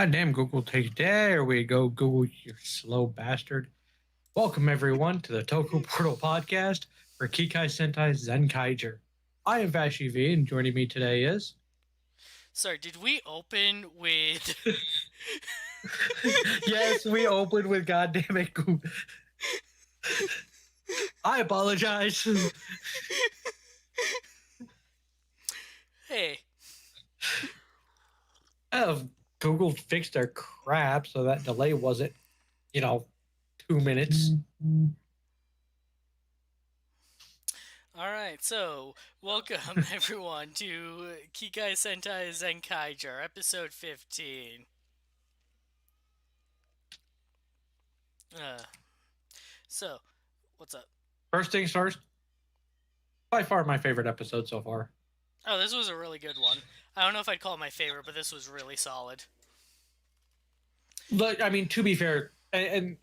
Ah, damn, Google, there we go, Google, you slow bastard. Welcome, everyone, to the Toku Portal podcast for Kikai Sentai Zenkaiger. I am Vashi V, and joining me today is... Sorry, did we open with... Yes, we opened with goddamn it, Google. I apologize. Hey. Google fixed their crap so that delay wasn't, 2 minutes. Alright, so, welcome everyone to Kikai Sentai Zenkaiger, episode 15. So, what's up? First things first, by far my favorite episode so far. Oh, this was a really good one. I don't know if I'd call it my favorite, but this was really solid. But, I mean, to be fair, and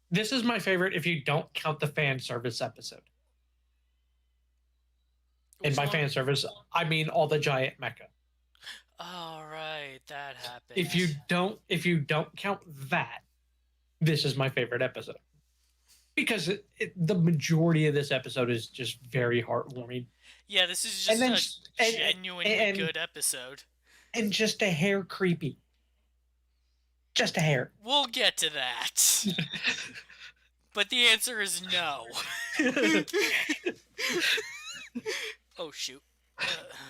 this is my favorite if you don't count the fan service episode. And by fan service, I mean all the giant mecha. Oh, right, that happened. If you don't count that, this is my favorite episode. Because the majority of this episode is just very heartwarming. Yeah, this is just a genuinely good episode. And just a hair creepy. Just a hair. We'll get to that. But the answer is no. Oh, shoot.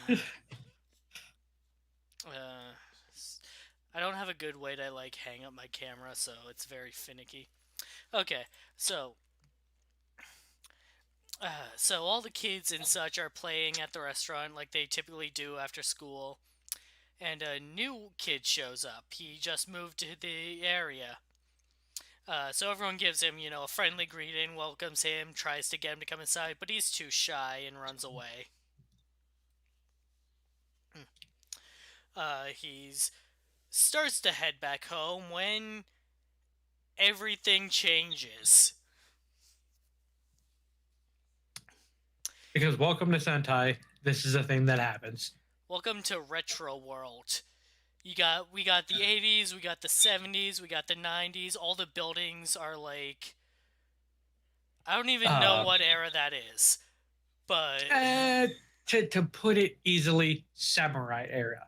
I don't have a good way to, hang up my camera, so it's very finicky. Okay, so all the kids and such are playing at the restaurant like they typically do after school, and a new kid shows up. He just moved to the area. So everyone gives him, a friendly greeting, welcomes him, tries to get him to come inside, but he's too shy and runs away. He starts to head back home when everything changes. Because welcome to Sentai, this is a thing that happens. Welcome to Retro World. We got the 80s, we got the 70s, we got the 90s. All the buildings are like... I don't even know what era that is. But... To put it easily, samurai era.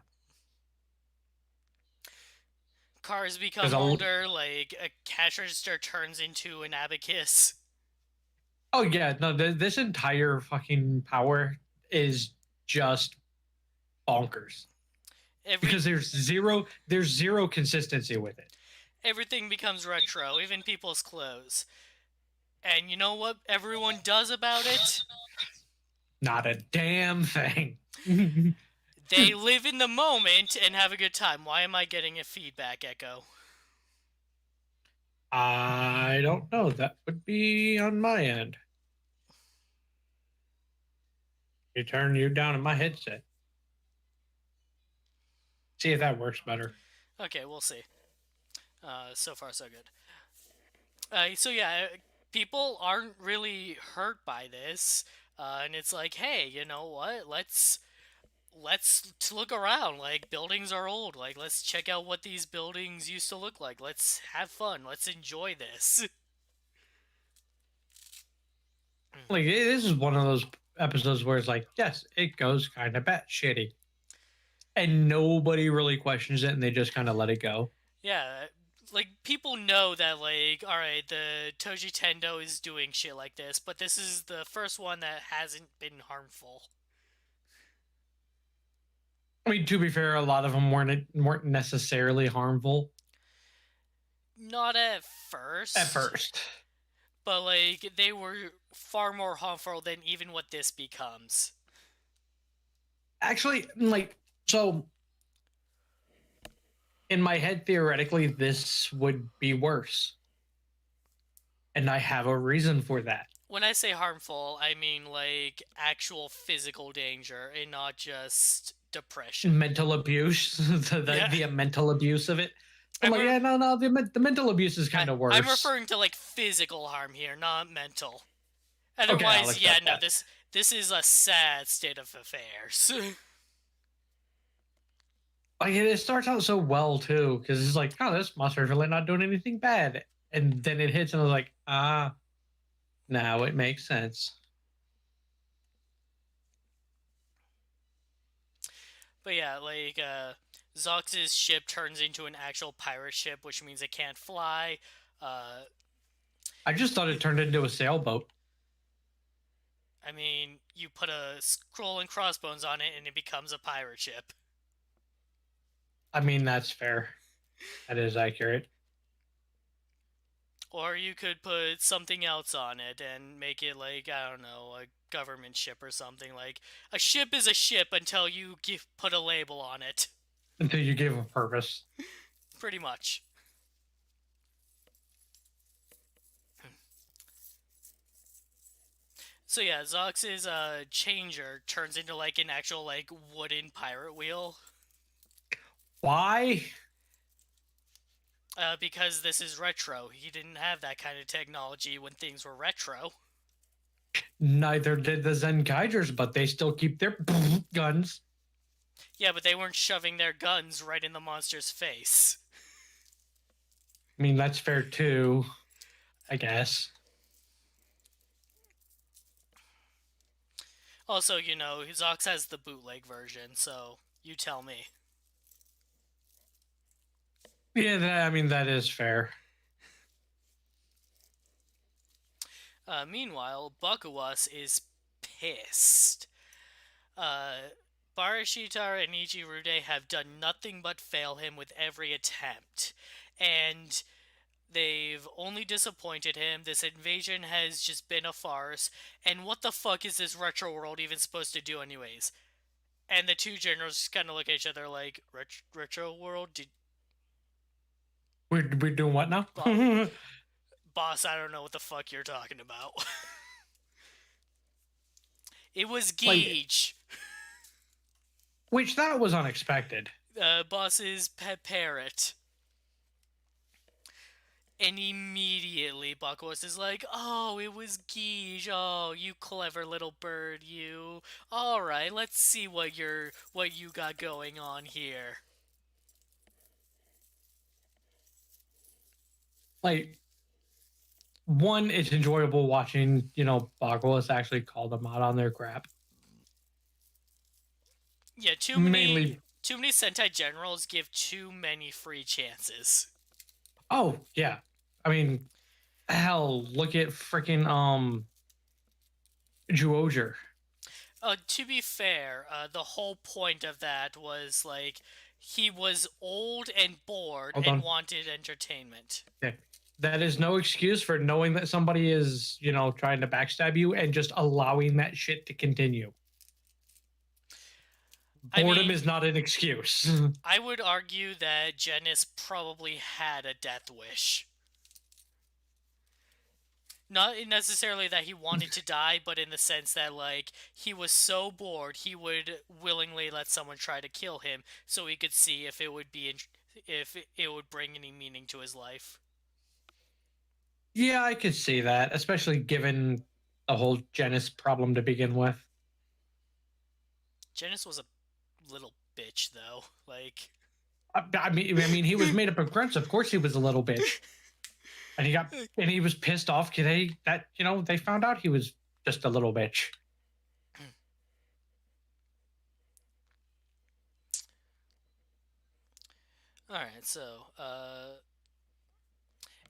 Cars become older, like a cash register turns into an abacus. Oh yeah, no, this entire fucking power is just bonkers. Because there's zero consistency with it. Everything becomes retro, even people's clothes. And you know what everyone does about it? Not a damn thing. They live in the moment and have a good time. Why am I getting a feedback echo? I don't know. That would be on my end. You turn you down in my headset. See if that works better. Okay, we'll see. So far, so good. So yeah, people aren't really hurt by this. And it's like, hey, you know what? Let's look around. Like, buildings are old. Like, let's check out what these buildings used to look like. Let's have fun. Let's enjoy this. Like, this is one of those episodes where it's like, yes, it goes kind of batshitty. And nobody really questions it, and they just kind of let it go. Yeah, like, people know that, like, alright, the Toji Tendo is doing shit like this, but this is the first one that hasn't been harmful. I mean, to be fair, a lot of them weren't necessarily harmful. Not at first. At first. But, like, they were far more harmful than even what this becomes. Actually, like, so... in my head, theoretically, this would be worse. And I have a reason for that. When I say harmful, I mean, like, actual physical danger and not just depression. Mental abuse. the mental abuse of it. The mental abuse is kind of worse. I'm referring to, like, physical harm here, not mental. Otherwise, okay, this is a sad state of affairs. Like it starts out so well too, because it's like, oh, this monster's really not doing anything bad, and then it hits, and I was like, ah, now it makes sense. But yeah, like Zox's ship turns into an actual pirate ship, which means it can't fly. Uh, I just thought it turned into a sailboat. I mean, you put a scroll and crossbones on it, and it becomes a pirate ship. I mean, that's fair. That is accurate. Or you could put something else on it and make it like, I don't know, a government ship or something. Like, a ship is a ship until you put a label on it. Until you give a purpose. Pretty much. So yeah, Zox's changer turns into like an actual like wooden pirate wheel. Why? Because this is retro. He didn't have that kind of technology when things were retro. Neither did the Zenkaigers, but they still keep their guns. Yeah, but they weren't shoving their guns right in the monster's face. I mean, that's fair too, I guess. Also, you know, Zox has the bootleg version, so you tell me. Yeah, that, I mean, that is fair. Meanwhile, Bakuwas is pissed. Uh, Barashitar and Ichirude have done nothing but fail him with every attempt. And they've only disappointed him. This invasion has just been a farce. And what the fuck is this retro world even supposed to do, anyways? And the two generals just kind of look at each other like, retro world? We're doing what now? Boss, I don't know what the fuck you're talking about. It was Like, Geege. which that was unexpected. Boss's pet parrot. And immediately Bakwas is like, oh, it was Geege. Oh, you clever little bird, you. Alright, let's see what you got going on here. Like, one, it's enjoyable watching, Bagwas actually call them out on their crap. Yeah, Mainly, too many Sentai generals give too many free chances. oh, yeah. I mean, hell, look at freaking, Juoger. To be fair, the whole point of that was like he was old and bored Hold and on. wanted entertainment. Okay. That is no excuse for knowing that somebody is, trying to backstab you and just allowing that shit to continue. I Boredom mean, is not an excuse. I would argue that Janice probably had a death wish. Not necessarily that he wanted to die, but in the sense that, like, he was so bored, he would willingly let someone try to kill him so he could see if it would if it would bring any meaning to his life. Yeah, I could see that, especially given the whole Genis problem to begin with. Janice was a little bitch, though. Like, I mean, he was made up of grunts. Of course, he was a little bitch, and he was pissed off because they found out he was just a little bitch. alright, so,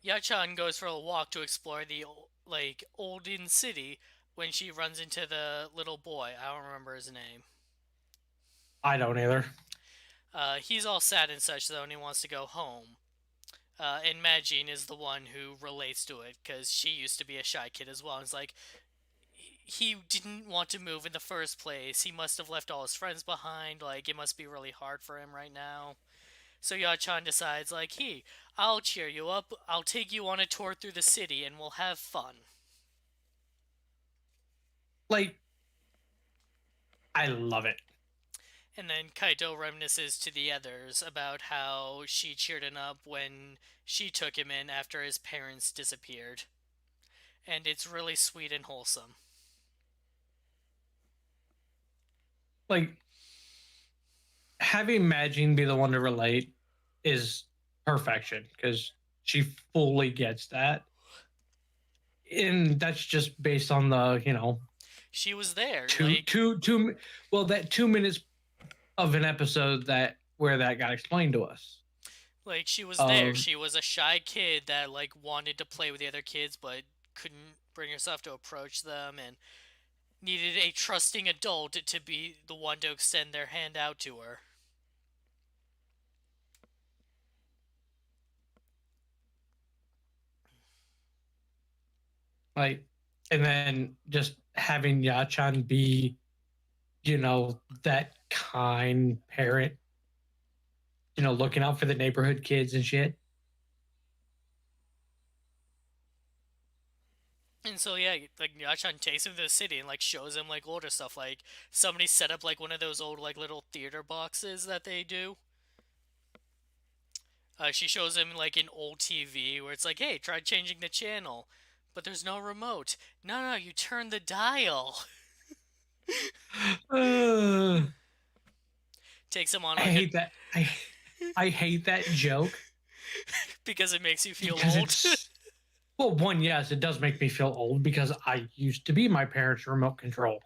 Yachan goes for a walk to explore the, like, olden city when she runs into the little boy. I don't remember his name. I don't either. He's all sad and such, though, and he wants to go home. And Magine is the one who relates to it, because she used to be a shy kid as well. And it's like, he didn't want to move in the first place. He must have left all his friends behind. Like, it must be really hard for him right now. So Yachan decides, like, hey, I'll cheer you up. I'll take you on a tour through the city, and we'll have fun. Like, I love it. And then Kaito reminisces to the others about how she cheered him up when she took him in after his parents disappeared. And it's really sweet and wholesome. Like, having Majin be the one to relate is perfection because she fully gets that, and that's just based on the She was there, two like two two well that 2 minutes of an episode that where that got explained to us. she was there. Of She was a shy kid that like wanted to play with the other kids but couldn't bring herself to approach them and needed a trusting adult to be the one to extend their hand out to her. like, and then just having Yachan be that kind parent, looking out for the neighborhood kids and shit. And so yeah, like Yachan takes him to the city and like shows him like older stuff. Like somebody set up like one of those old like little theater boxes that they do. She shows him like an old TV where it's like, hey, try changing the channel, but there's no remote. No, no, you turn the dial. Uh, Takes him on I like a hate that. I hate that joke because it makes you feel because old. it's well, one, yes, it does make me feel old because I used to be my parents' remote control,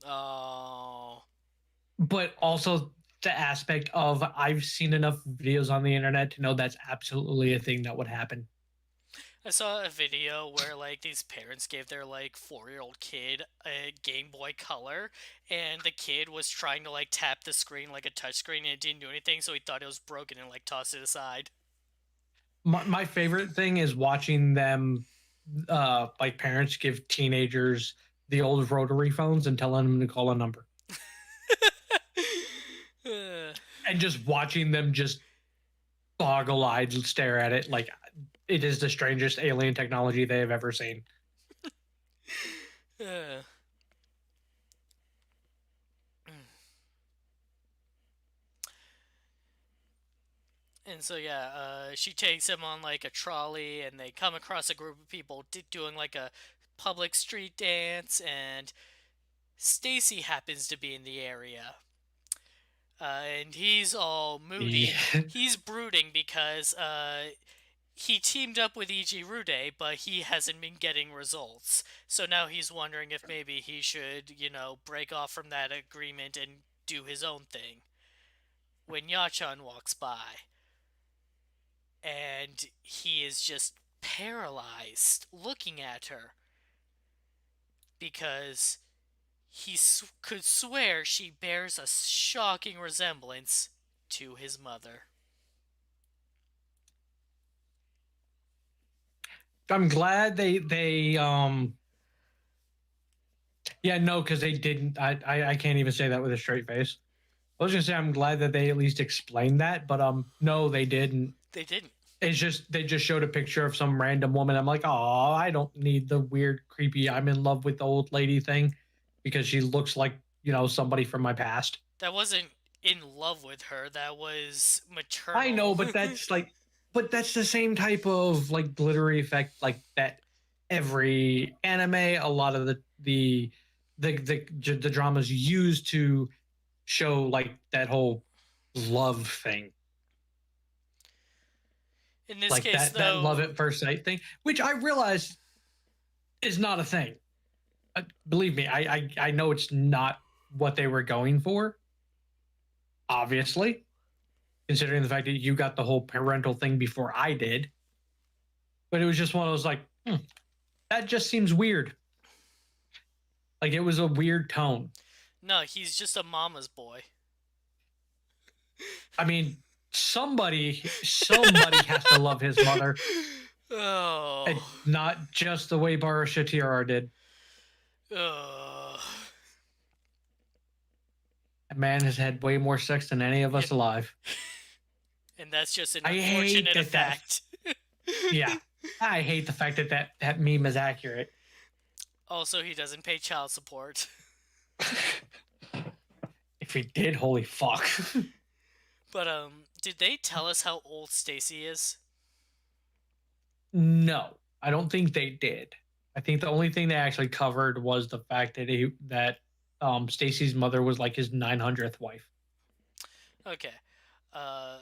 Oh. but also the aspect of I've seen enough videos on the internet to know that's absolutely a thing that would happen. I saw a video where like these parents gave their like 4-year-old kid a Game Boy Color, and the kid was trying to like tap the screen like a touchscreen and it didn't do anything, so he thought it was broken and like tossed it aside. My favorite thing is watching them, like parents give teenagers the old rotary phones and telling them to call a number, and just watching them just boggle-eyed stare at it like it is the strangest alien technology they have ever seen. And so yeah, she takes him on like a trolley, and they come across a group of people doing like a public street dance, and Stacy happens to be in the area. And he's all moody, and Yeah. he's brooding because he teamed up with Rude, but he hasn't been getting results. So now he's wondering if maybe he should, break off from that agreement and do his own thing. When Yachan walks by, and he is just paralyzed looking at her because he could swear she bears a shocking resemblance to his mother. I'm glad they yeah, no, because they didn't. I can't even say that with a straight face. I was gonna say I'm glad that they at least explained that, but no, they didn't. They didn't. It's just they just showed a picture of some random woman. I'm like, oh, I don't need the weird, creepy I'm in love with the old lady thing because she looks like somebody from my past. That wasn't in love with her. That was I know, maternal. but that's the same type of like glittery effect like that every anime, a lot of the dramas use to show like that whole love thing, In this like case, that love though, at first sight thing, which I realize is not a thing. Believe me, I know it's not what they were going for. Obviously, considering the fact that you got the whole parental thing before I did, but it was just one of those like, that just seems weird. Like it was a weird tone. no, he's just a mama's boy. I mean, somebody has to love his mother, Oh. and not just the way Baruch did. Ugh. That man has had way more sex than any of us alive. And that's just an I hate unfortunate that fact. Yeah, I hate the fact that that meme is accurate. Also, he doesn't pay child support. If he did, holy fuck. But did they tell us how old Stacy is? No, I don't think they did. I think the only thing they actually covered was the fact that Stacy's mother was like his 900th wife. Okay. Uh,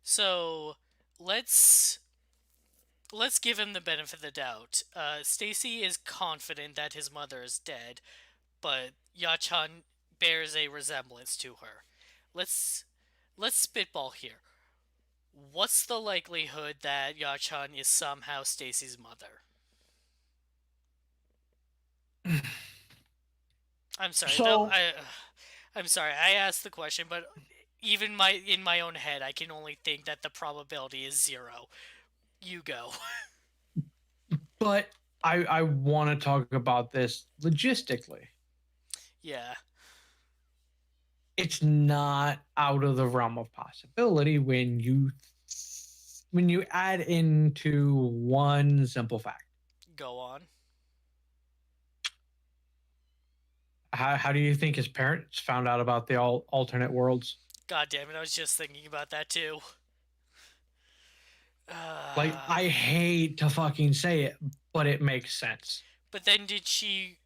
so let's let's give him the benefit of the doubt. Stacy is confident that his mother is dead, but Yachan bears a resemblance to her. Let's let's spitball here. What's the likelihood that Yachan is somehow Stacy's mother? I'm sorry. So, I'm sorry. I asked the question, but even in my own head, I can only think that the probability is zero. You go. but I want to talk about this logistically. Yeah. It's not out of the realm of possibility when you add into one simple fact. Go on. How do you think his parents found out about the alternate worlds? God damn it! I was just thinking about that too. Like, Uh, I hate to fucking say it, but it makes sense. but then did she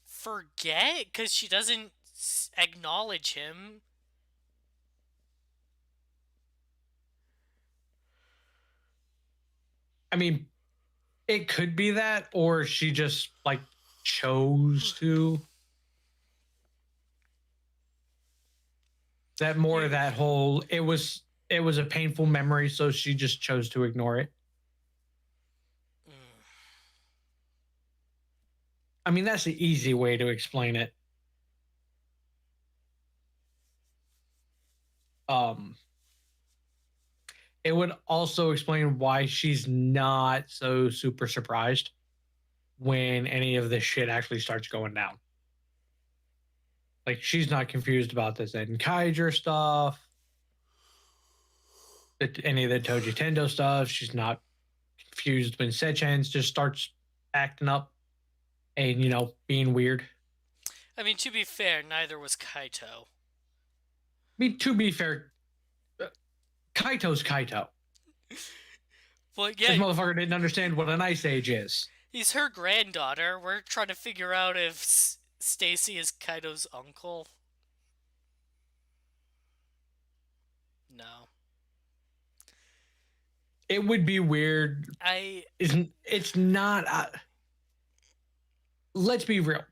forget? Because she doesn't acknowledge him. I mean, it could be that, or she just like chose to. That more of You, that whole it was a painful memory, so she just chose to ignore it. mm, I mean, that's the easy way to explain it. Um, it would also explain why she's not so super surprised when any of this shit actually starts going down. Like, she's not confused about the Zenkaiger stuff, any of the Toji Tendo stuff. She's not confused when Sechan's just starts acting up and, being weird. I mean, to be fair, neither was Kaito. I mean, to be fair, Kaito's Kaito. But This yeah, motherfucker didn't understand what an ice age is. he's her granddaughter. We're trying to figure out if Stacy is Kaito's uncle. No. It would be weird. I. It's not. Let's be real.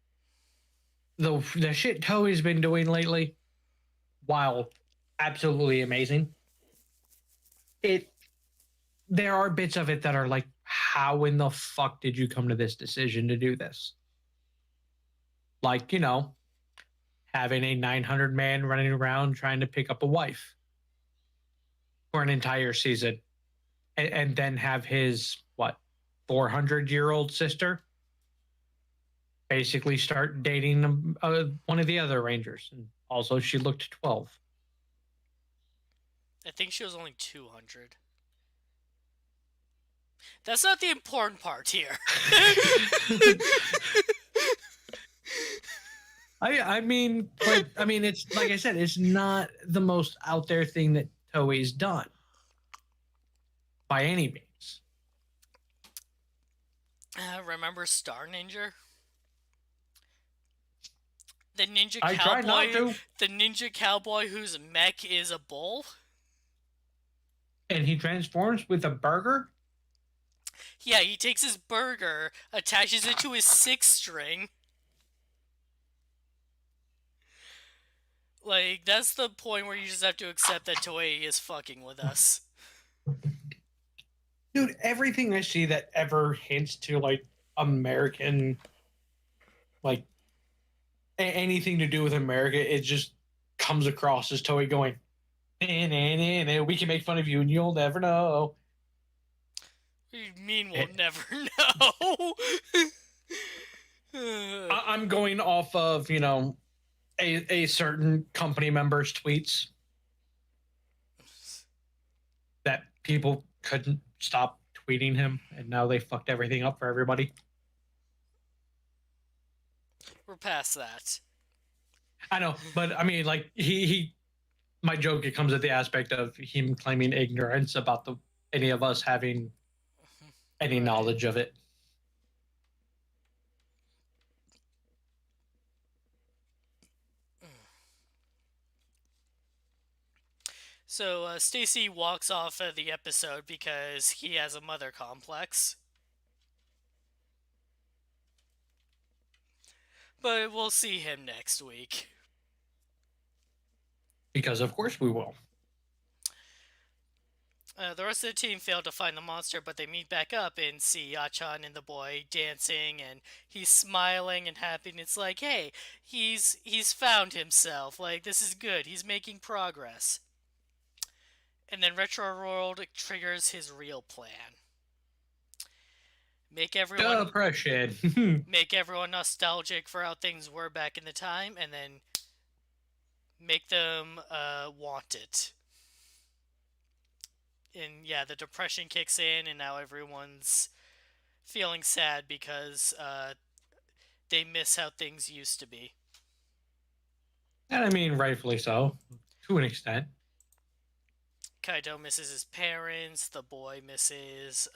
The shit Toei's been doing lately, while absolutely amazing, it there are bits of it that are like, how in the fuck did you come to this decision to do this? Like, having a 900 man running around trying to pick up a wife for an entire season, and then have his, what, 400-year-old sister basically start dating one of the other Rangers. And also, she looked 12. I think she was only 200. That's not the important part here. But it's like I said, it's not the most out there thing that Toei's done by any means. Remember Star Ninja? The ninja I try not cowboy, to. the ninja cowboy whose mech is a bull. And he transforms with a burger. Yeah, he takes his burger, attaches it to his six string. Like, that's the point where you just have to accept that Toei is fucking with us. Dude, everything I see that ever hints to like American, like anything to do with America, it just comes across as Toei going, and we can make fun of you and you'll never know. What do you mean we'll never know? I'm going off of, a certain company member's tweets that people couldn't stop tweeting him, and now they fucked everything up for everybody. We're past that. I know, but I mean, like, he my joke, it comes at the aspect of him claiming ignorance about any of us having any Right. knowledge of it. So Stacy walks off of the episode because he has a mother complex. But we'll see him next week. Because of course we will. The rest of the team fail to find the monster, but they meet back up and see Yachan and the boy dancing, and he's smiling and happy. And it's like, hey, he's found himself. Like, this is good. He's making progress. And then Retro World triggers his real plan. Make everyone Depression. make everyone nostalgic for how things were back in the time, and then make them want it. And yeah, the depression kicks in, and now everyone's feeling sad because they miss how things used to be. And I mean, rightfully so, to an extent. Kaito misses his parents. The boy misses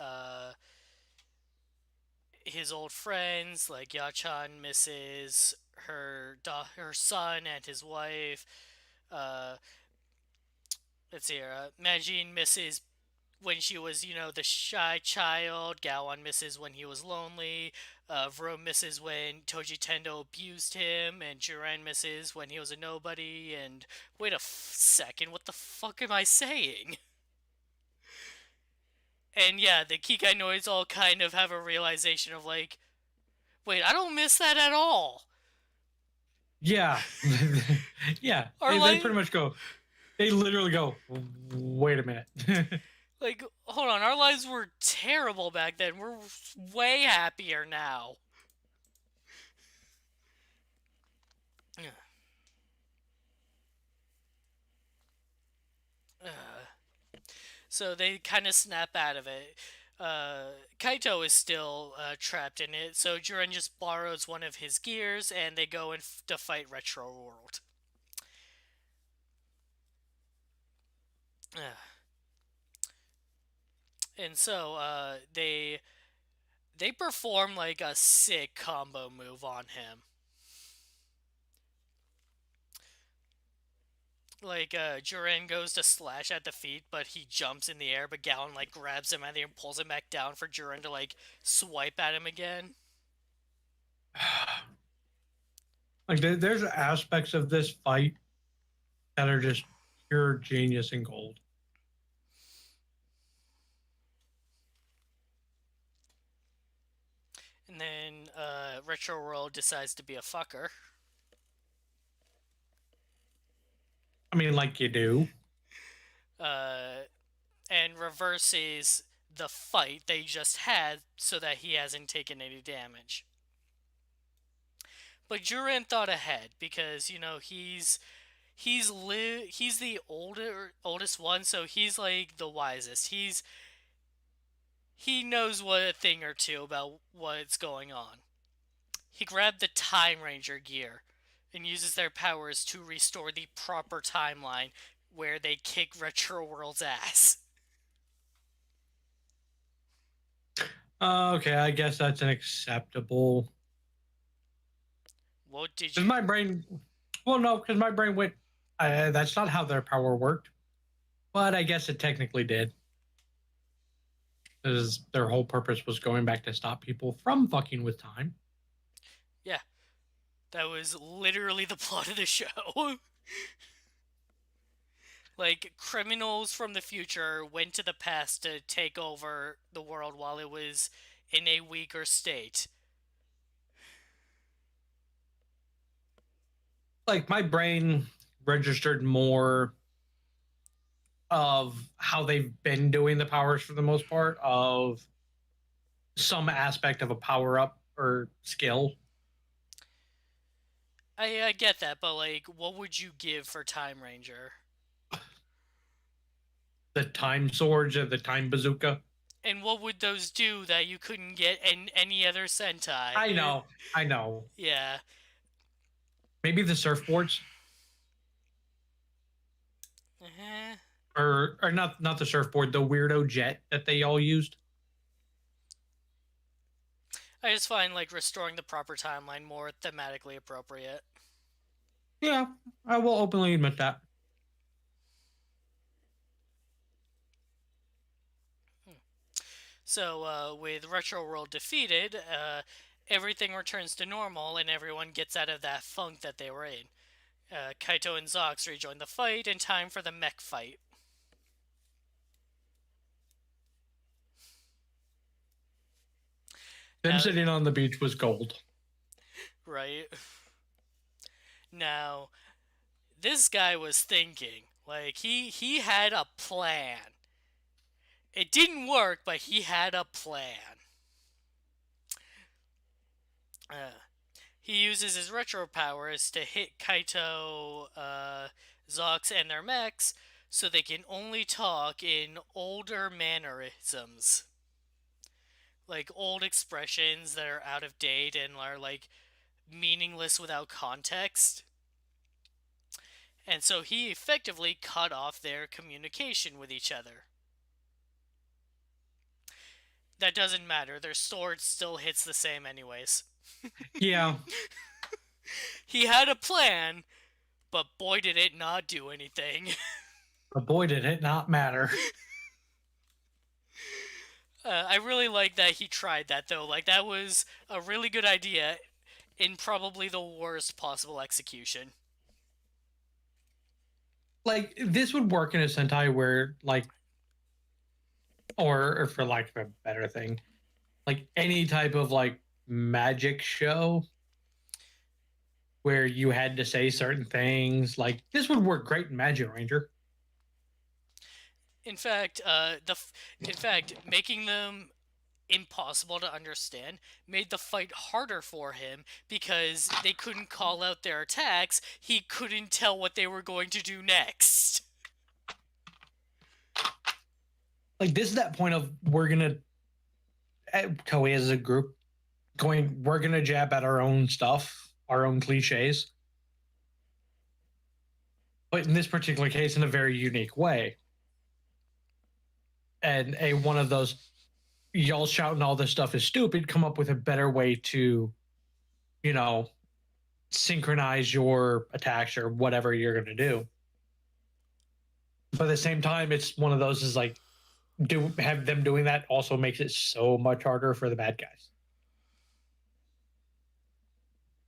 his old friends. Like Yachan misses her son and his wife. Uh, let's see here. Majin misses when she was, the shy child. Gowan misses when he was lonely. Vro misses when Toji Tendo abused him. And Jiren misses when he was a nobody. And wait a second, what the fuck am I saying? And yeah, the Kikai Noids all kind of have a realization of like, wait, I don't miss that at all. Yeah. Yeah. They pretty much go, they literally go, wait a minute. Like, hold on, our lives were terrible back then. We're way happier now. So they kind of snap out of it. Kaito is still trapped in it, so Jiren just borrows one of his gears and they go to fight Retro World. And so they perform like a sick combo move on him. Like Jiren goes to slash at the feet, but he jumps in the air. But Gallon like grabs him and then pulls him back down for Jiren to like swipe at him again. Like there's aspects of this fight that are just pure genius and gold. And then Retro World decides to be a fucker. I mean, like you do. And reverses the fight they just had so that he hasn't taken any damage. But Jiren thought ahead because he's the oldest one, so he's like the wisest. He knows what a thing or two about what's going on. He grabbed the Time Ranger gear and uses their powers to restore the proper timeline where they kick Retro World's ass. Okay, I guess that's an acceptable. What did Because you? my brain, well, no, because my brain went. That's not how their power worked, but I guess it technically did. Because their whole purpose was going back to stop people from fucking with time. Yeah, that was literally the plot of the show. Like, criminals from the future went to the past to take over the world while it was in a weaker state. Like, my brain registered more of how they've been doing the powers for the most part, of some aspect of a power up or skill. I get that, but, like, what would you give for Time Ranger? The time swords or the time bazooka. And what would those do that you couldn't get in any other Sentai? I know. Yeah. Maybe the surfboards. Uh-huh. Or not the surfboard, the weirdo jet that they all used. I just find, like, restoring the proper timeline more thematically appropriate. Yeah, I will openly admit that. So, with Retro World defeated, everything returns to normal and everyone gets out of that funk that they were in. Kaito and Zox rejoin the fight in time for the mech fight. Them Now, sitting on the beach was gold. right? Now, this guy was thinking. Like, he had a plan. It didn't work, but he had a plan. Uh, he uses his retro powers to hit Kaito, Zox, and their mechs so they can only talk in older mannerisms. Like old expressions that are out of date and are like meaningless without context. And so he effectively cut off their communication with each other. That doesn't matter, their sword still hits the same, anyways. Yeah. He had a plan, but boy, did it not do anything. But boy, did it not matter. I really like that he tried that, though. Like, that was a really good idea in probably the worst possible execution. Like, this would work in a Sentai where, like, or for lack of a better thing, like any type of like magic show where you had to say certain things. Like, this would work great in Magic Ranger. In fact, making them impossible to understand made the fight harder for him because they couldn't call out their attacks. He couldn't tell what they were going to do next. Like, this is that point of we're gonna Toei as a group we're gonna jab at our own stuff, our own cliches, but in this particular case in a very unique way. And one of those, y'all shouting all this stuff is stupid, come up with a better way to, you know, synchronize your attacks or whatever you're going to do. But at the same time, it's one of those is like, have them doing that also makes it so much harder for the bad guys.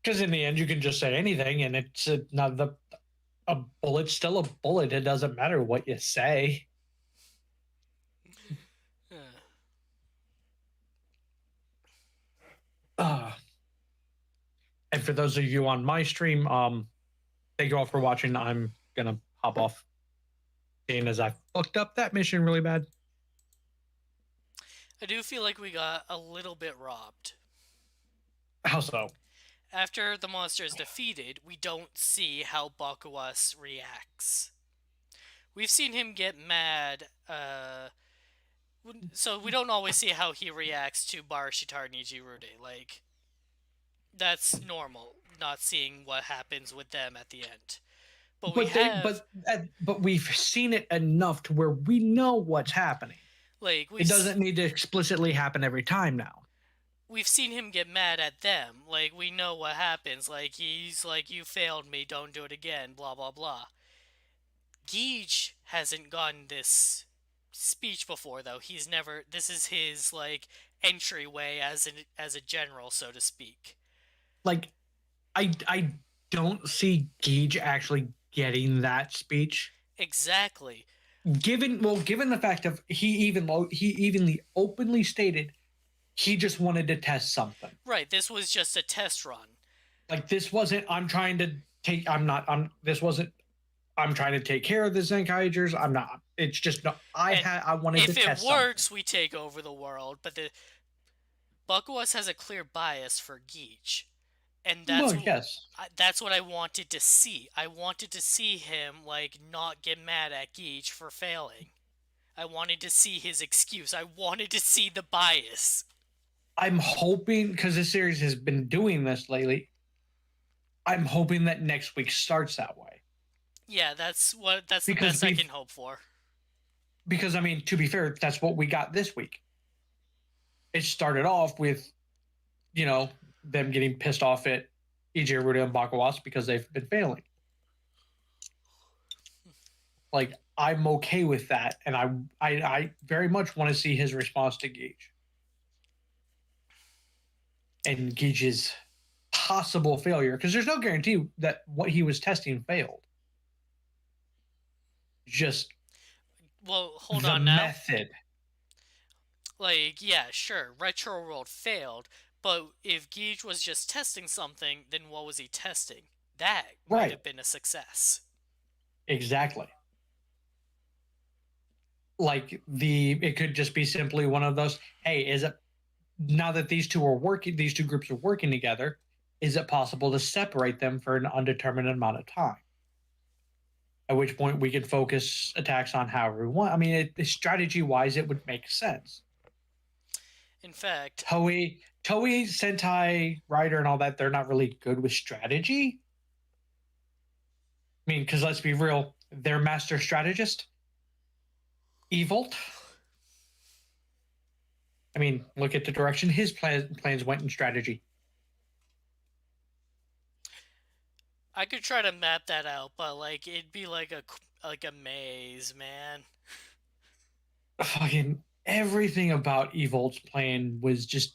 Because in the end, you can just say anything, and it's not a bullet's still a bullet. It doesn't matter what you say. And for those of you on my stream, thank you all for watching. I'm gonna hop off, seeing as I fucked up that mission really bad. I do feel like we got a little bit robbed. How so? After the monster is defeated, we don't see how Bakuwas reacts. We've seen him get mad, so we don't always see how he reacts to Barashitar Nijirude. Like, that's normal, not seeing what happens with them at the end. But we've seen it enough to where we know what's happening. Like, it doesn't need to explicitly happen every time now. We've seen him get mad at them. Like, we know what happens. Like, he's like, you failed me, don't do it again, blah, blah, blah. Geej hasn't gotten this speech before, though. He's never... This is his, like, entryway as a general, so to speak. Like, I don't see Geej actually getting that speech. Exactly. Given the fact of he evenly openly stated he just wanted to test something. Right, this was just a test run. Like, this wasn't this wasn't I'm trying to take care of the Zenkaigers. I'm not. It's just no, I wanted to test something. If it works, we take over the world, but the Bakuwas has a clear bias for Geej. And that's what I wanted to see. I wanted to see him, like, not get mad at Geej for failing. I wanted to see his excuse. I wanted to see the bias. I'm hoping, because this series has been doing this lately, I'm hoping that next week starts that way. Yeah, that's the best I can hope for. Because, I mean, to be fair, that's what we got this week. It started off with, you know, them getting pissed off at EJ Ruda and Bakuwas because they've been failing. Like I'm okay with that, and I very much want to see his response to Gage and Gage's possible failure because there's no guarantee that what he was testing failed. Just Well, hold the on now. method. Like, yeah, sure, Retro World failed, but if Gage was just testing something, then what was he testing? That might Right. have been a success. Exactly. Like it could just be simply one of those, hey, is it now that these two groups are working together, is it possible to separate them for an undetermined amount of time? At which point we could focus attacks on however we want. I mean, strategy wise, it would make sense. In fact, Toei Sentai writer and all that, they're not really good with strategy. I mean, because let's be real, their master strategist, Evolt. I mean, look at the direction his plans went in strategy. I could try to map that out, but like it'd be like a maze, man. Fucking everything about Evolt's plan was just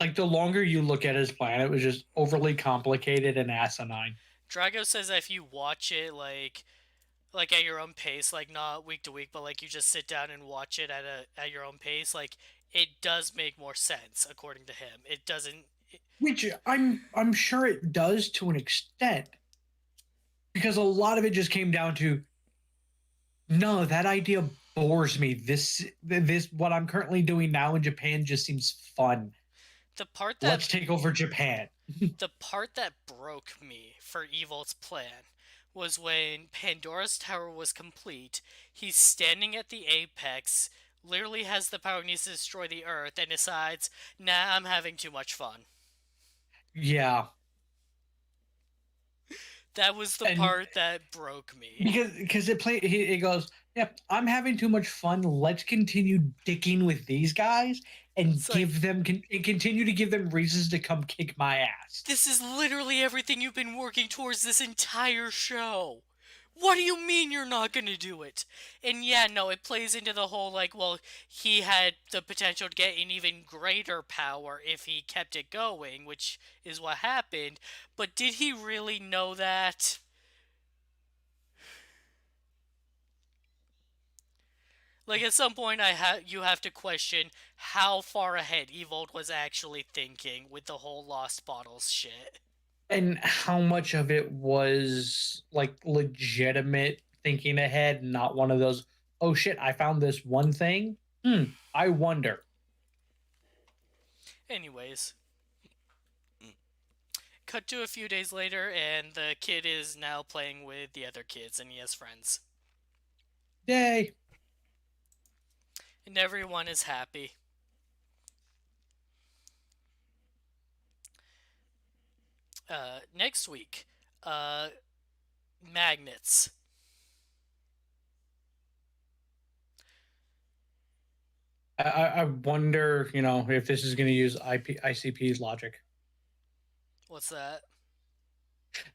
like the longer you look at his plan, it was just overly complicated and asinine. Drago says that if you watch it like at your own pace, like not week to week, but like you just sit down and watch it at your own pace, like it does make more sense according to him. It doesn't. Which I'm sure it does to an extent. Because a lot of it just came down to no, that idea bores me. This what I'm currently doing now in Japan just seems fun. The part that Let's take over Japan. the part that broke me for Evolt's plan was when Pandora's Tower was complete. He's standing at the apex, literally has the power needs to destroy the Earth, and decides, "Nah, I'm having too much fun." Yeah. That was the And part that broke me. because it goes, yep, I'm having too much fun. Let's continue dicking with these guys and It's like, continue to give them reasons to come kick my ass. this is literally everything you've been working towards this entire show. What do you mean you're not gonna do it? And yeah, no, it plays into the whole like, well, he had the potential to get an even greater power if he kept it going, which is what happened. But did he really know that? Like at some point, you have to question how far ahead Evolt was actually thinking with the whole Lost Bottles shit. And how much of it was like legitimate thinking ahead, not one of those, oh shit, I found this one thing. I wonder. Anyways, cut to a few days later, and the kid is now playing with the other kids, and he has friends. Yay. And everyone is happy. Next week, magnets. I wonder, if this is going to use ICP's logic. What's that?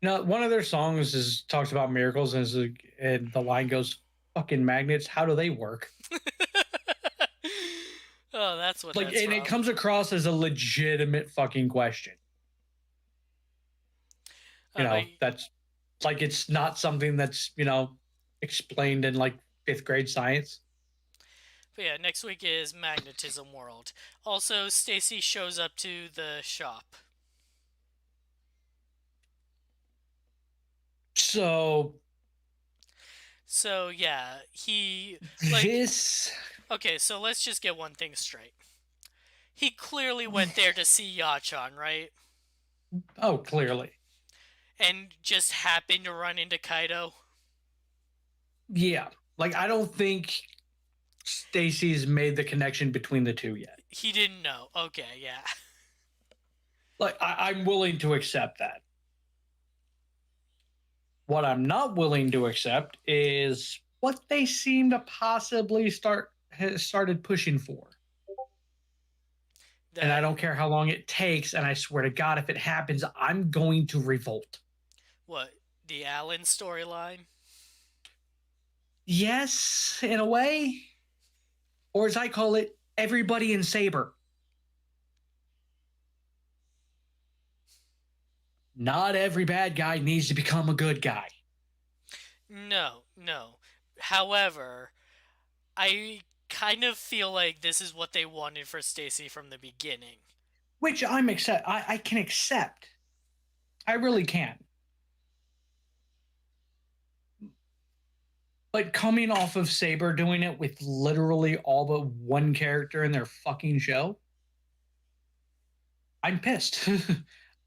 Now, one of their songs talks about miracles, and the line goes, "Fucking magnets, how do they work?" Oh, that's what Like, that's and from. it comes across as a legitimate fucking question. That's like it's not something that's explained in like fifth grade science. But yeah, next week is Magnetism World. Also, Stacy shows up to the shop. So yeah, he this. Okay, so let's just get one thing straight. He clearly went there to see Yachan, right? Oh, clearly. And just happened to run into Kaido. Yeah, like I don't think Stacy's made the connection between the two yet. He didn't know. Okay, yeah. Like I'm willing to accept that. What I'm not willing to accept is what they seem to possibly started pushing for. And I don't care how long it takes, and I swear to God, if it happens, I'm going to revolt. What? The Alan storyline? yes, in a way. Or as I call it, everybody in Saber. Not every bad guy needs to become a good guy. No, no. However, I kind of feel like this is what they wanted for Stacy from the beginning. Which I can accept. I really can. But coming off of Saber doing it with literally all but one character in their fucking show, I'm pissed.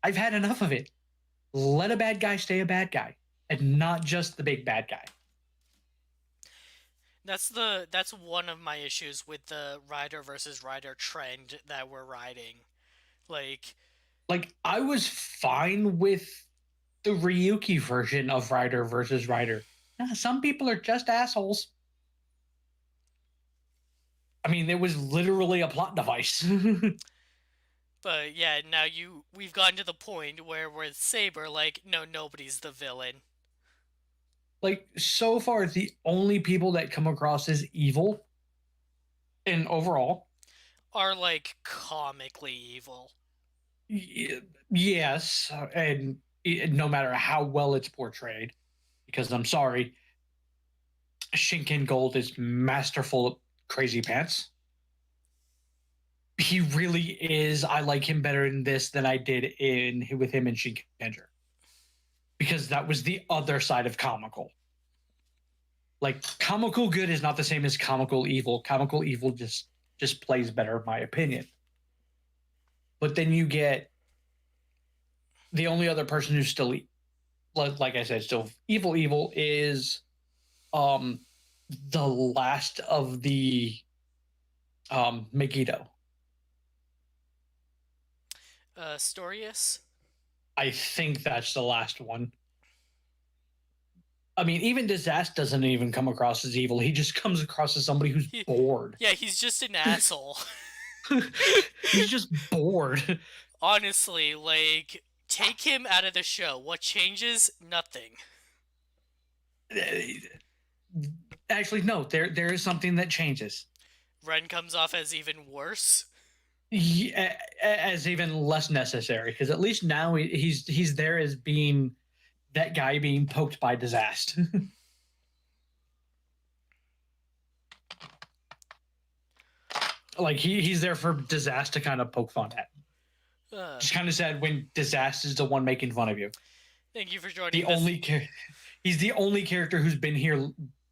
I've had enough of it. Let a bad guy stay a bad guy and not just the big bad guy. That's one of my issues with the rider versus rider trend that we're riding. Like, I was fine with the Ryuki version of Rider versus Rider. Some people are just assholes. I mean, it was literally a plot device. but yeah, now we've gotten to the point where with Saber, like, no, nobody's the villain. So far, the only people that come across as evil and overall Are like comically evil. yes, and no matter how well it's portrayed, because I'm sorry, Shinken Gold is masterful at crazy pants. He really is. I like him better in this than I did in with him in Shinkenger, because that was the other side of comical. Like, comical good is not the same as comical evil. Comical evil just plays better, in my opinion. But then you get the only other person who's still, like I said, still evil is the last of the Megiddo. Storius? I think that's the last one. I mean, even Disaster doesn't even come across as evil. He just comes across as somebody who's bored. Yeah, he's just an asshole. He's just bored. Honestly, like, take him out of the show. What changes? Nothing. Actually, no. There is something that changes. Ren comes off as even worse. As even less necessary, because at least now he's there as being that guy being poked by Disaster. Like he's there for Disaster to kind of poke fun at. Just kind of sad when Disaster is the one making fun of you. Thank you for joining. He's the only character who's been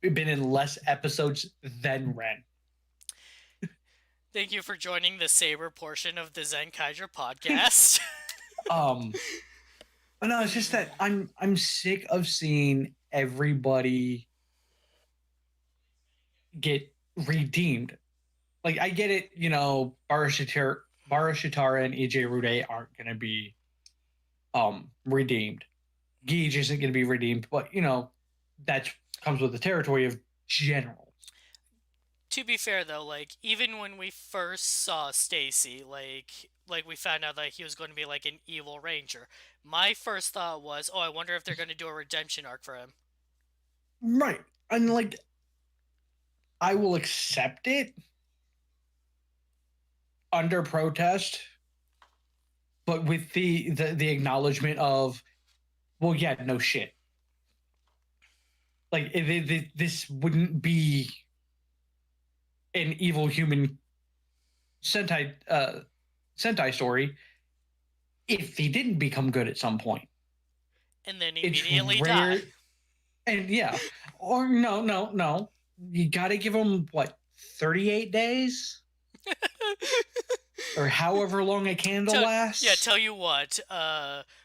in less episodes than Ren. Thank you for joining the Saber portion of the Zenkaiger podcast. No, it's just that I'm sick of seeing everybody get redeemed. Like, I get it, Barashitara and EJ Rude aren't going to be redeemed. Gage isn't going to be redeemed, but that comes with the territory of generals. To be fair though, like, even when we first saw Stacy, like we found out that he was going to be like an evil ranger, my first thought was, oh, I wonder if they're going to do a redemption arc for him. Right. And like, I will accept it under protest, but with the acknowledgement of, well, yeah, no shit. Like, this wouldn't be an evil human Sentai story if he didn't become good at some point. And then immediately die. And yeah. Or no. You gotta give him, 38 days? Or however long a candle lasts? Yeah, tell you what,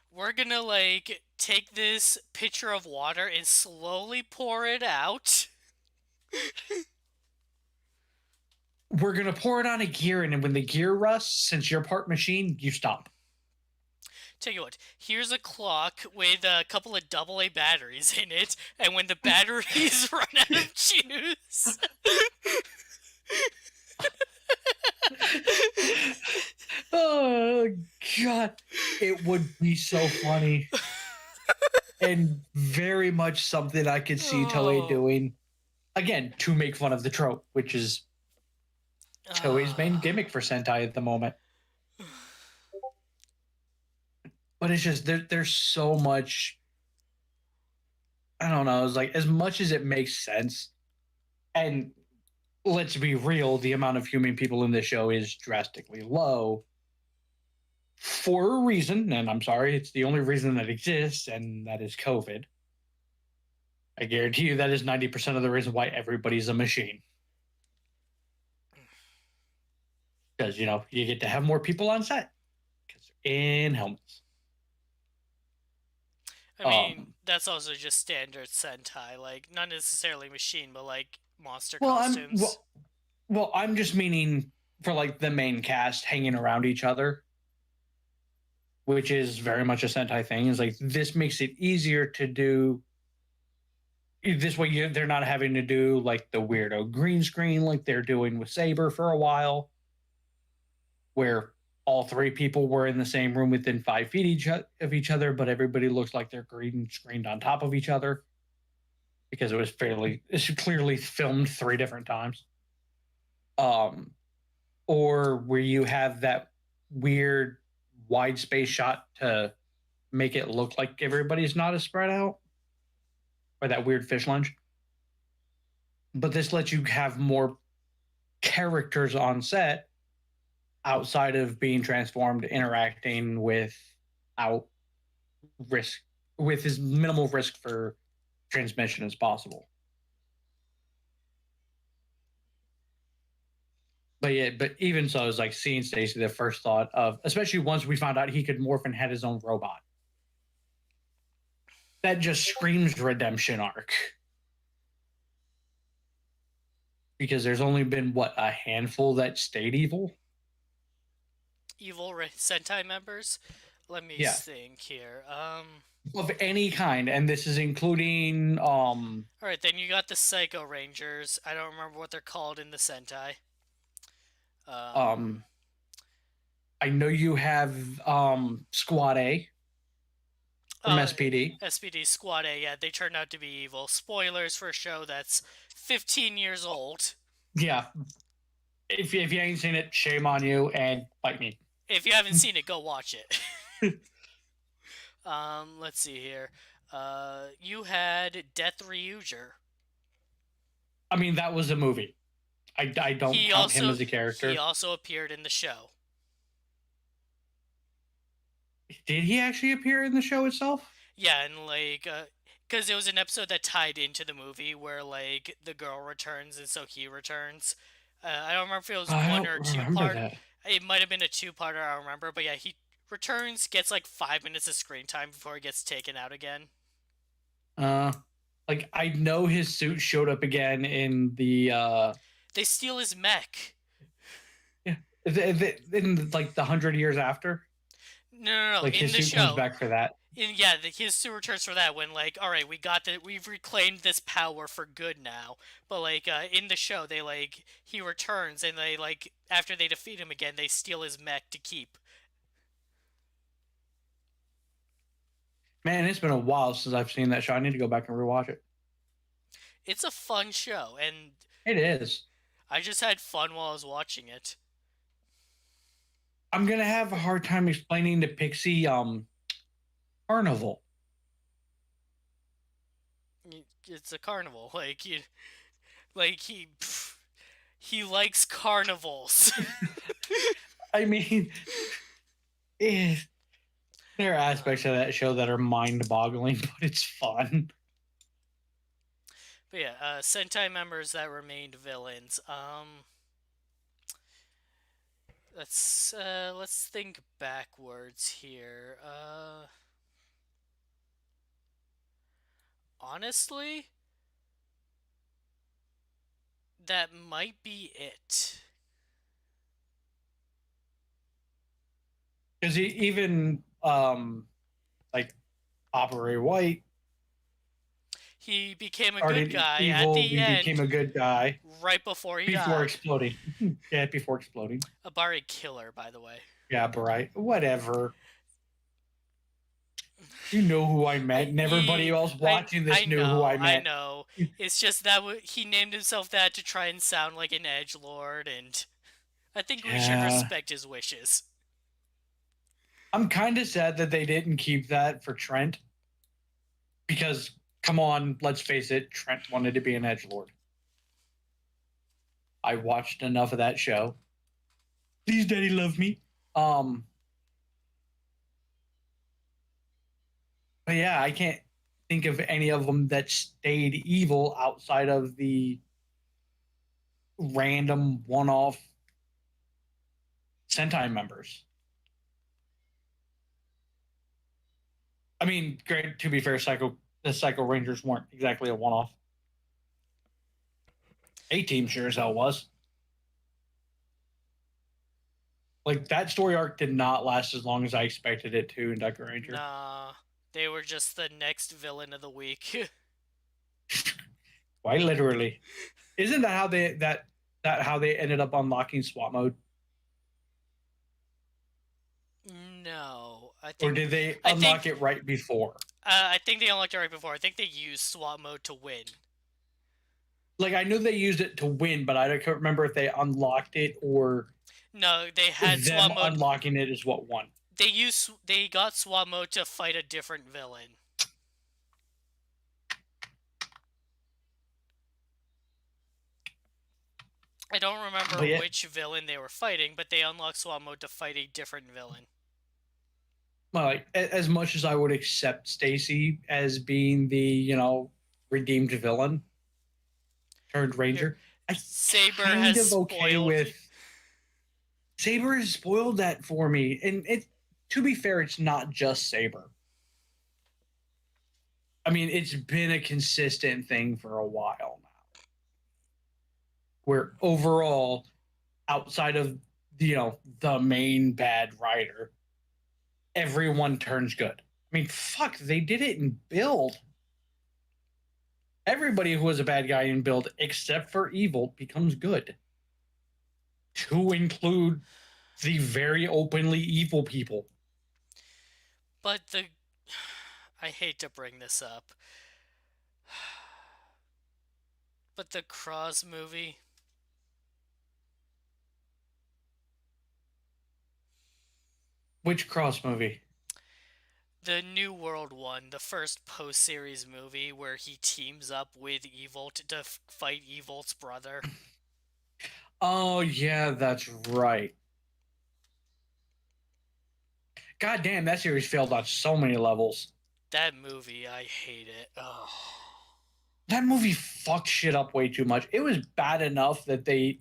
we're gonna, like, take this pitcher of water and slowly pour it out. We're gonna pour it on a gear, and when the gear rusts, since you're part machine, you stop. Tell you what, here's a clock with a couple of AA batteries in it, and when the batteries run out of juice... Oh, God. It would be so funny. And very much something I could see Toei doing. again, to make fun of the trope, which is Toei's main gimmick for Sentai at the moment. But it's just there's so much. I don't know. It's like as much as it makes sense, and let's be real, the amount of human people in this show is drastically low for a reason. And I'm sorry, it's the only reason that exists, and that is COVID. I guarantee you that is 90% of the reason why everybody's a machine. Because, you know, you get to have more people on set because they're in helmets. I mean, that's also just standard Sentai, like not necessarily machine, but like monster costumes. I'm just meaning for like the main cast hanging around each other, which is very much a Sentai thing. Is like this makes it easier to do. This way, they're not having to do like the weirdo green screen like they're doing with Saber for a while, where all three people were in the same room within 5 feet of each other, but everybody looks like they're green screened on top of each other because it's clearly filmed 3 different times. Or where you have that weird wide space shot to make it look like everybody's not as spread out, or that weird fish lunge. But this lets you have more characters on set outside of being transformed, interacting without risk, with as minimal risk for transmission as possible. But yeah, but even so, it's like seeing Stacy, the first thought of, especially once we found out he could morph and had his own robot. That just screams redemption arc. Because there's only been, what, a handful that stayed evil? Evil Sentai members? Let me think here. Of any kind, and this is including Alright, then you got the Psycho Rangers. I don't remember what they're called in the Sentai. I know you have Squad A from SPD. SPD Squad A, yeah, they turned out to be evil. Spoilers for a show that's 15 years old. Yeah. If you ain't seen it, shame on you and bite me. If you haven't seen it, go watch it. Let's see here. You had Death Ryuger. I mean, that was a movie. I don't count him as a character. He also appeared in the show. Did he actually appear in the show itself? Yeah, and like, because it was an episode that tied into the movie where like the girl returns and so he returns. I don't remember if it was one or two part. It might have been a 2-parter. I don't remember, but yeah, he returns, gets like 5 minutes of screen time before he gets taken out again. Like I know his suit showed up again in the. They steal his mech. Yeah, in like the 100 years after. No. Like in his the suit show, comes back for that. His suit returns for that when like, all right, we've reclaimed this power for good now. But like in the show, they like he returns and they like after they defeat him again, they steal his mech to keep. Man, it's been a while since I've seen that show. I need to go back and rewatch it. It's a fun show, and it is. I just had fun while I was watching it. I'm gonna have a hard time explaining the Pixie carnival. It's a carnival, he likes carnivals. I mean, there are aspects of that show that are mind-boggling, but it's fun. But yeah, Sentai members that remained villains. Let's think backwards here. Honestly, that might be it. Because even like Operator White, he became a good guy evil, at the end. He became a good guy right before he died. Exploding. Yeah, before exploding. A Bari killer, by the way. Yeah, right. Whatever. You know who I meant, and everybody else watching this knew who I I meant. know. It's just that he named himself that to try and sound like an edgelord, and I think we should Yeah. respect his wishes. I'm kind of sad that they didn't keep that for Trent. Because, come on, let's face it, Trent wanted to be an edgelord. I watched enough of that show. Please, Daddy, love me. But yeah, I can't think of any of them that stayed evil outside of the random one-off Sentai members. I mean, great to be fair, the Psycho Rangers weren't exactly a one-off. A-Team sure as hell was. Like, that story arc did not last as long as I expected it to in Deku Ranger. Nah, they were just the next villain of the week. Quite literally. Isn't that how they ended up unlocking SWAT mode? No, Or did they unlock it right before? I think they unlocked it right before. I think they used SWAT mode to win. Like, I knew they used it to win, but I can't remember if they unlocked it or no, they had them SWAT mode. Unlocking it is what won. They got SWAT mode to fight a different villain. I don't remember which villain they were fighting, but they unlocked SWAT mode to fight a different villain. Well, like, as much as I would accept Stacy as being the, redeemed villain turned Ranger, Saber has spoiled. Saber has spoiled that for me. And to be fair, it's not just Saber. I mean, it's been a consistent thing for a while now. Where overall, outside of the main bad writer, everyone turns good. I mean, fuck, they did it in Build. Everybody who was a bad guy in Build, except for Evil, becomes good. To include the very openly evil people. But I hate to bring this up, but the Cross movie. Which Cross movie? The New World one, the first post-series movie where he teams up with Evolt to fight Evolt's brother. Oh, yeah, that's right. God damn, that series failed on so many levels. That movie, I hate it. Oh. That movie fucked shit up way too much. It was bad enough that they,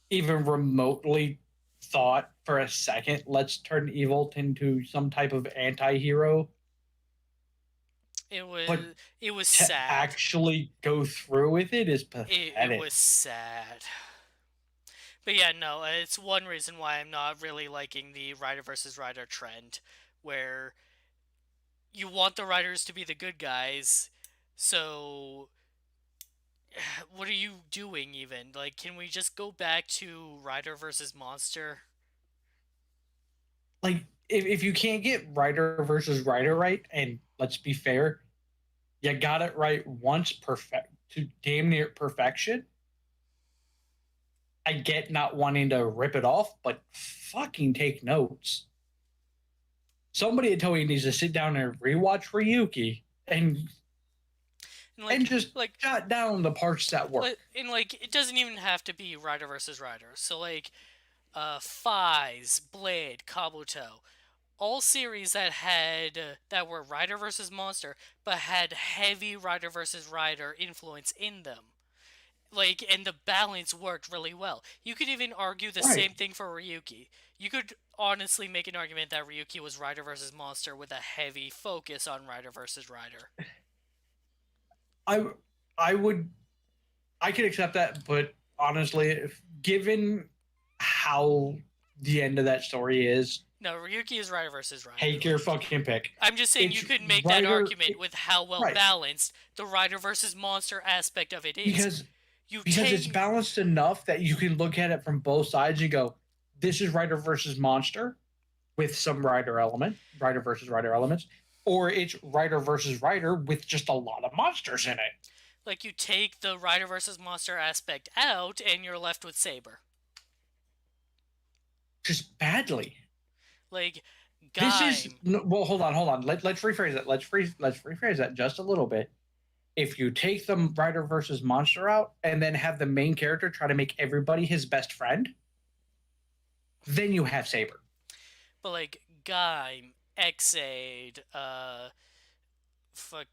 even remotely thought for a second, let's turn Evolt into some type of anti-hero. It was sad. Actually go through with it is pathetic. It was sad. But yeah, no, it's one reason why I'm not really liking the writer versus writer trend, where you want the writers to be the good guys, so what are you doing even? Like, can we just go back to writer versus monster? Like, if you can't get writer versus writer right, and let's be fair, you got it right once to damn near perfection. I get not wanting to rip it off, but fucking take notes. Somebody at Toei needs to sit down and rewatch Ryuki and just jot down the parts that work. And it doesn't even have to be writer versus writer. So Faiz, Blade, Kabuto, all series that were writer versus monster, but had heavy writer versus writer influence in them. And the balance worked really well. You could even argue the same thing for Ryuki. You could honestly make an argument that Ryuki was writer versus monster with a heavy focus on writer versus writer. I could accept that, but honestly, given how the end of that story is, no, Ryuki is writer versus writer. Take your fucking pick. I'm just saying you could make that argument with how well balanced the writer versus monster aspect of it is. Because it's balanced enough that you can look at it from both sides and go, this is writer versus monster with some rider versus rider elements, or it's rider versus rider with just a lot of monsters in it. Like you take the rider versus monster aspect out, and you're left with Saber. Just badly. Like This is Gaim. well. Hold on. Let's rephrase that. Let's rephrase that just a little bit. If you take the rider versus monster out and then have the main character try to make everybody his best friend, then you have Saber. But like Gaim, Xaid, fuck,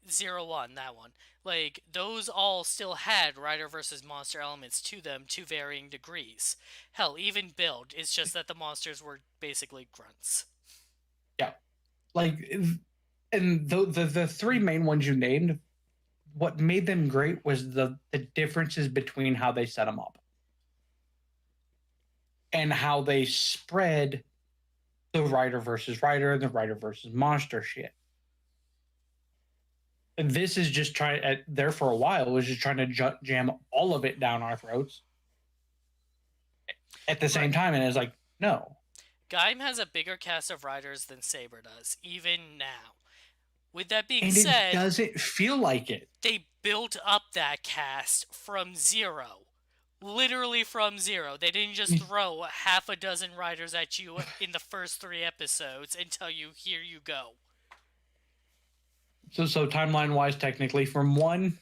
01, that one. Like, those all still had rider versus monster elements to them to varying degrees. Hell, even Build, it's just that the monsters were basically grunts. Yeah. Like, and the three main ones you named, what made them great was the differences between how they set them up and how they spread the rider versus rider and the rider versus monster shit. And this is just trying there for a while was just trying to jam all of it down our throats at the same time, and it's like, no. Gaim has a bigger cast of riders than Saber does, even now. With that being and said, it doesn't feel like it. They built up that cast from zero. Literally from zero. They didn't just throw half a dozen riders at you in the first 3 episodes and tell you, here you go. So timeline-wise, technically from 1,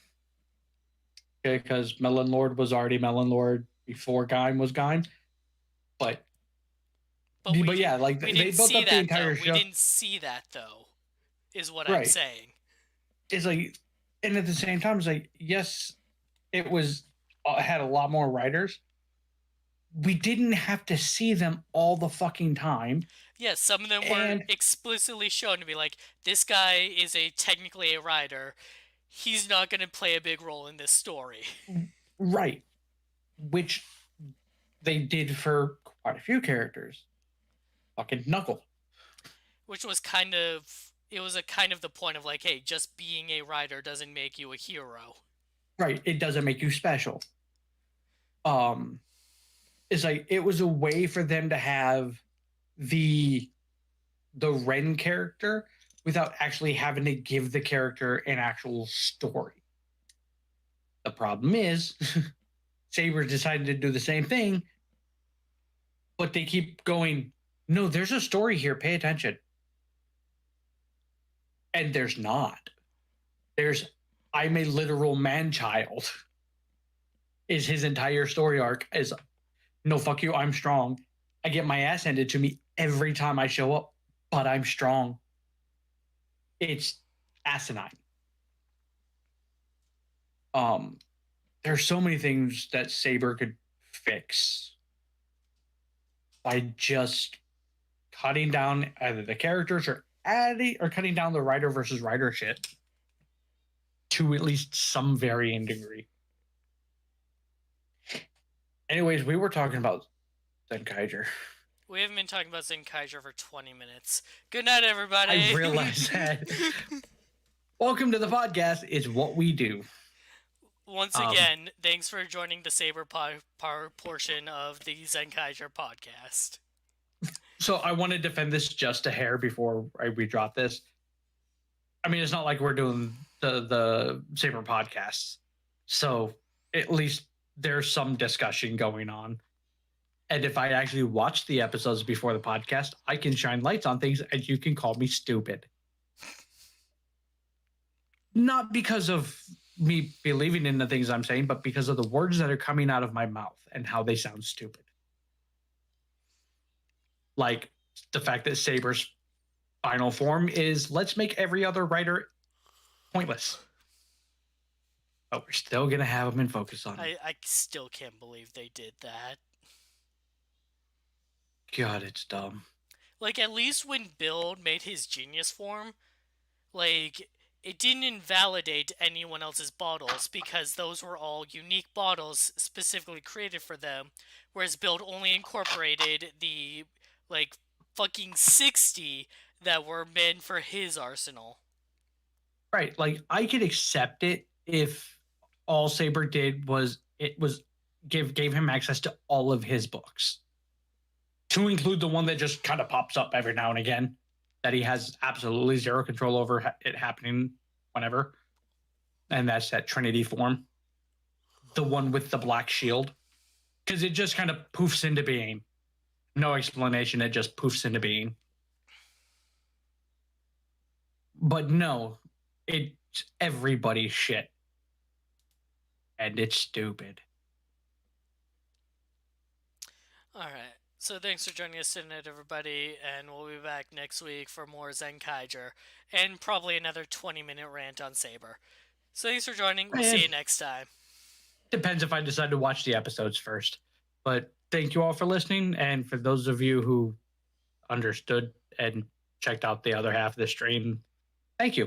okay, because Melon Lord was already Melon Lord before Gaim was Gaim. But yeah, like they built up the entire show. We didn't see that, though, is what I'm saying. It's like, and at the same time, it's like, yes, it was had a lot more writers. We didn't have to see them all the fucking time. Yes, some of them were explicitly shown to be like, this guy is technically a writer. He's not going to play a big role in this story. Right. Which they did for quite a few characters. Fucking Knuckle. Which was kind of the point of like, hey, just being a writer doesn't make you a hero. Right. It doesn't make you special. It's like it was a way for them to have the Ren character without actually having to give the character an actual story. The problem is Saber decided to do the same thing, but they keep going, no, there's a story here, pay attention. And there's not. There's, I'm a literal man-child is his entire story arc. Is, no, fuck you, I'm strong. I get my ass handed to me every time I show up, but I'm strong. It's asinine. There's so many things that Saber could fix by just cutting down either the characters or cutting down the writer versus writer shit to at least some varying degree. Anyways, we were talking about Zenkaiger. We haven't been talking about Zenkaiger for 20 minutes. Good night, everybody. I realize that. Welcome to the podcast. It's what we do. Once again, thanks for joining the Saber portion of the Zenkaiger podcast. So I want to defend this just a hair before we drop this. I mean, it's not like we're doing the Saber podcasts. So at least there's some discussion going on. And if I actually watch the episodes before the podcast, I can shine lights on things and you can call me stupid. Not because of me believing in the things I'm saying, but because of the words that are coming out of my mouth and how they sound stupid. Like the fact that Saber's final form is, let's make every other writer pointless. But we're still going to have them in focus on it. I still can't believe they did that. God, it's dumb. Like, at least when Build made his genius form, like, it didn't invalidate anyone else's bottles because those were all unique bottles specifically created for them, whereas Build only incorporated the, like, fucking 60 that were meant for his arsenal. Right, like, I could accept it if all Saber did was gave him access to all of his books. to include the one that just kind of pops up every now and again, that he has absolutely zero control over it happening whenever. And that's that Trinity form. The one with the black shield. Because it just kind of poofs into being. No explanation, it just poofs into being. But no, it's everybody's shit. And it's stupid. Alright, so thanks for joining us tonight, everybody, and we'll be back next week for more Zenkaiger, and probably another 20-minute rant on Saber. So thanks for joining, we'll see you next time. Depends if I decide to watch the episodes first. But thank you all for listening, and for those of you who understood and checked out the other half of the stream, thank you.